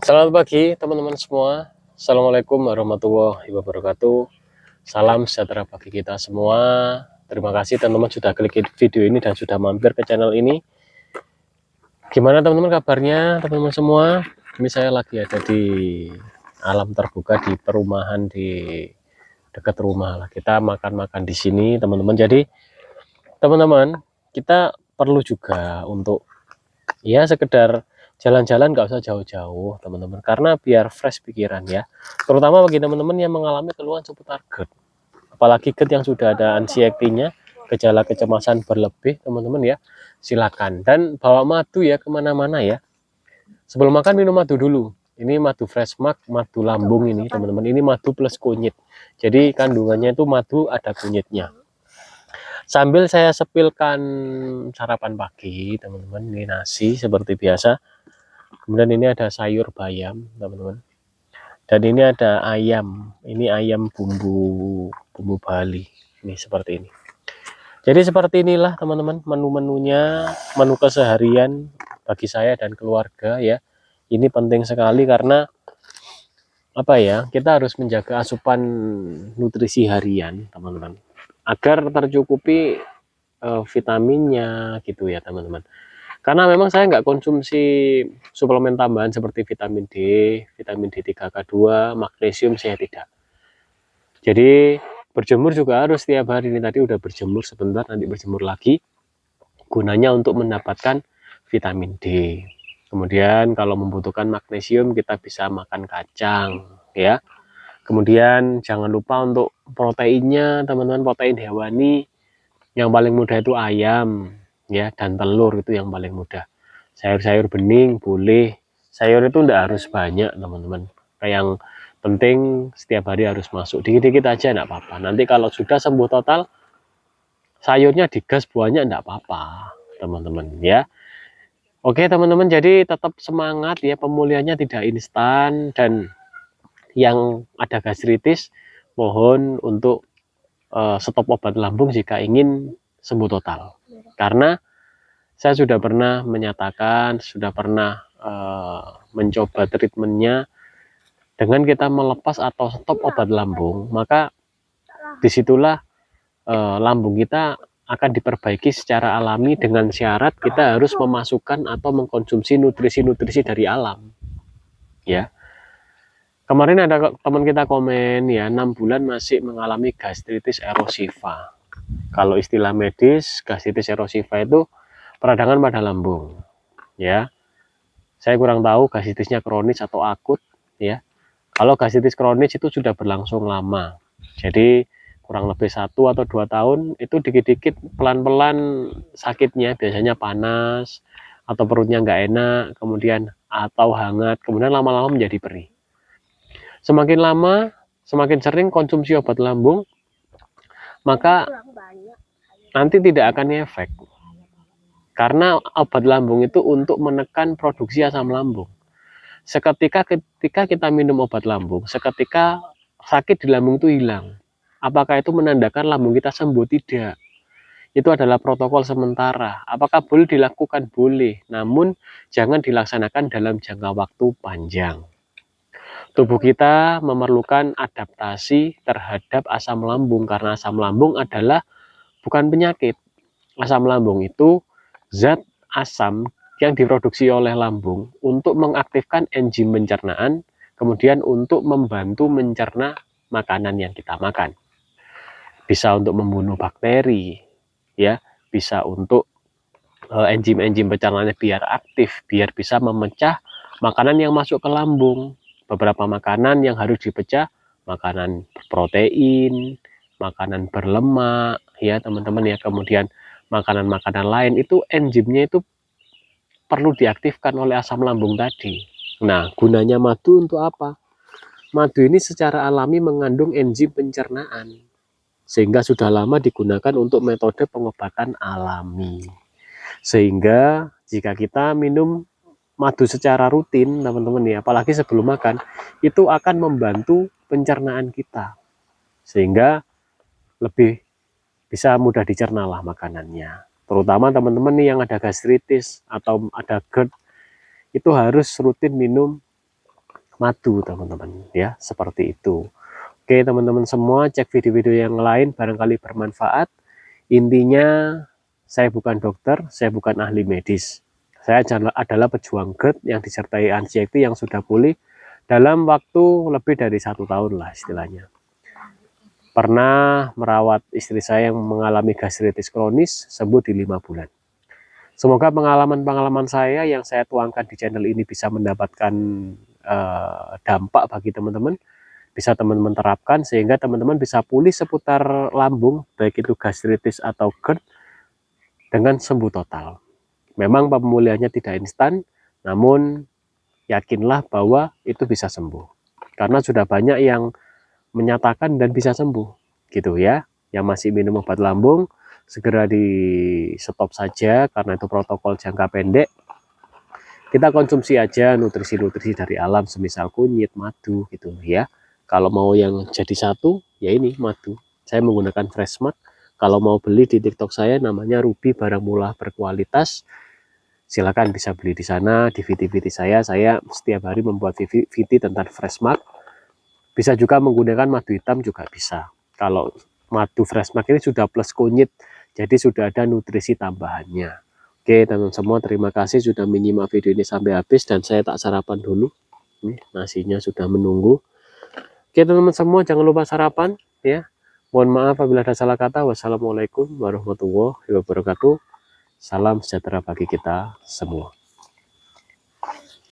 Selamat pagi teman-teman semua. Assalamualaikum warahmatullahi wabarakatuh. Salam sejahtera bagi kita semua. Terima kasih teman-teman sudah klik video ini dan sudah mampir ke channel ini. Gimana teman-teman kabarnya teman-teman semua? Ini saya lagi ada di alam terbuka di perumahan di dekat rumah lah. Kita makan-makan di sini teman-teman. Jadi teman-teman kita perlu juga untuk ya sekedar jalan-jalan, nggak usah jauh-jauh teman-teman, karena biar fresh pikiran ya, terutama bagi teman-teman yang mengalami keluhan seputar GERD, apalagi GERD yang sudah ada anxiety-nya, gejala kecemasan berlebih teman-teman ya. Silakan dan bawa madu ya kemana-mana ya. Sebelum makan minum madu dulu. Ini madu fresh mark, madu lambung ini teman-teman, ini madu plus kunyit, jadi kandungannya itu madu ada kunyitnya. Sambil saya sepilkan sarapan pagi teman-teman, ini nasi seperti biasa. Kemudian ini ada sayur bayam teman-teman. Dan ini ada ayam. Ini ayam bumbu Bali. Ini seperti ini. Jadi seperti inilah teman-teman menu-menunya, menu keseharian bagi saya dan keluarga ya. Ini penting sekali karena apa ya? Kita harus menjaga asupan nutrisi harian, teman-teman, agar tercukupi vitaminnya gitu ya, teman-teman. Karena memang saya nggak konsumsi suplemen tambahan seperti vitamin D3K2, magnesium saya tidak. Jadi berjemur juga harus setiap hari. Ini tadi udah berjemur sebentar, nanti berjemur lagi. Gunanya untuk mendapatkan vitamin D. Kemudian kalau membutuhkan magnesium kita bisa makan kacang ya. Kemudian jangan lupa untuk proteinnya teman-teman, protein hewani. Yang paling mudah itu ayam ya, dan telur itu yang paling mudah. Sayur-sayur bening boleh, sayur itu enggak harus banyak teman-teman, yang penting setiap hari harus masuk dikit-dikit aja enggak apa-apa. Nanti kalau sudah sembuh total, sayurnya digas, buahnya enggak apa-apa teman-teman ya. Oke teman-teman, jadi tetap semangat ya, pemulihannya tidak instan, dan yang ada gastritis mohon untuk stop obat lambung jika ingin sembuh total. Karena saya sudah pernah menyatakan, sudah pernah mencoba treatmentnya, dengan kita melepas atau stop obat lambung, maka disitulah lambung kita akan diperbaiki secara alami, dengan syarat kita harus memasukkan atau mengkonsumsi nutrisi-nutrisi dari alam ya. Kemarin ada teman kita komen ya, 6 bulan masih mengalami gastritis erosiva. Kalau istilah medis, gastritis erosiva itu peradangan pada lambung ya. Saya kurang tahu gastritisnya kronis atau akut ya. Kalau gastritis kronis itu sudah berlangsung lama, jadi kurang lebih 1 atau 2 tahun, itu dikit-dikit pelan-pelan sakitnya, biasanya panas atau perutnya nggak enak, kemudian atau hangat, kemudian lama-lama menjadi perih. Semakin lama, semakin sering konsumsi obat lambung, maka nanti tidak akan efek. Karena obat lambung itu untuk menekan produksi asam lambung. Seketika ketika kita minum obat lambung, seketika sakit di lambung itu hilang. Apakah itu menandakan lambung kita sembuh? Tidak. Itu adalah protokol sementara. Apakah boleh dilakukan? Boleh. Namun jangan dilaksanakan dalam jangka waktu panjang. Tubuh kita memerlukan adaptasi terhadap asam lambung, karena asam lambung adalah bukan penyakit. Asam lambung itu zat asam yang diproduksi oleh lambung untuk mengaktifkan enzim pencernaan, kemudian untuk membantu mencerna makanan yang kita makan. Bisa untuk membunuh bakteri, ya, bisa untuk enzim-enzim pencernaannya biar aktif, biar bisa memecah makanan yang masuk ke lambung. Beberapa makanan yang harus dipecah, makanan protein, makanan berlemak, ya teman-teman ya. Kemudian makanan-makanan lain itu enzimnya itu perlu diaktifkan oleh asam lambung tadi. Nah, gunanya madu untuk apa? Madu ini secara alami mengandung enzim pencernaan, sehingga sudah lama digunakan untuk metode pengobatan alami. Sehingga jika kita minum madu secara rutin teman-teman ya, apalagi sebelum makan, itu akan membantu pencernaan kita, sehingga lebih bisa mudah dicerna lah makanannya. Terutama teman-teman nih yang ada gastritis atau ada GERD, itu harus rutin minum madu teman-teman ya, seperti itu. Oke teman-teman semua, cek video-video yang lain barangkali bermanfaat. Intinya saya bukan dokter, saya bukan ahli medis. Saya adalah pejuang GERD yang disertai anxiety yang sudah pulih dalam waktu lebih dari 1 tahun lah istilahnya. Pernah merawat istri saya yang mengalami gastritis kronis, sembuh di 5 bulan. Semoga pengalaman-pengalaman saya yang saya tuangkan di channel ini bisa mendapatkan dampak bagi teman-teman, bisa teman-teman terapkan sehingga teman-teman bisa pulih seputar lambung, baik itu gastritis atau GERD, dengan sembuh total. Memang pemulihannya tidak instan, namun yakinlah bahwa itu bisa sembuh. Karena sudah banyak yang menyatakan dan bisa sembuh, gitu ya. Yang masih minum obat lambung, segera di stop saja karena itu protokol jangka pendek. Kita konsumsi aja nutrisi-nutrisi dari alam, semisal kunyit, madu, gitu ya. Kalau mau yang jadi satu, ya ini madu. Saya menggunakan Freshmark. Kalau mau beli di TikTok saya, namanya Ruby Barang Murah Berkualitas. Silakan bisa beli di sana, di VT-VT saya setiap hari membuat VT tentang Freshmark. Bisa juga menggunakan madu hitam juga bisa. Kalau madu Freshmark ini sudah plus kunyit, jadi sudah ada nutrisi tambahannya. Oke teman-teman semua, terima kasih sudah menyimak video ini sampai habis, dan saya tak sarapan dulu. Ini nasinya sudah menunggu. Oke teman-teman semua, jangan lupa sarapan ya. Mohon maaf apabila ada salah kata. Wassalamualaikum warahmatullahi wabarakatuh. Salam sejahtera bagi kita semua.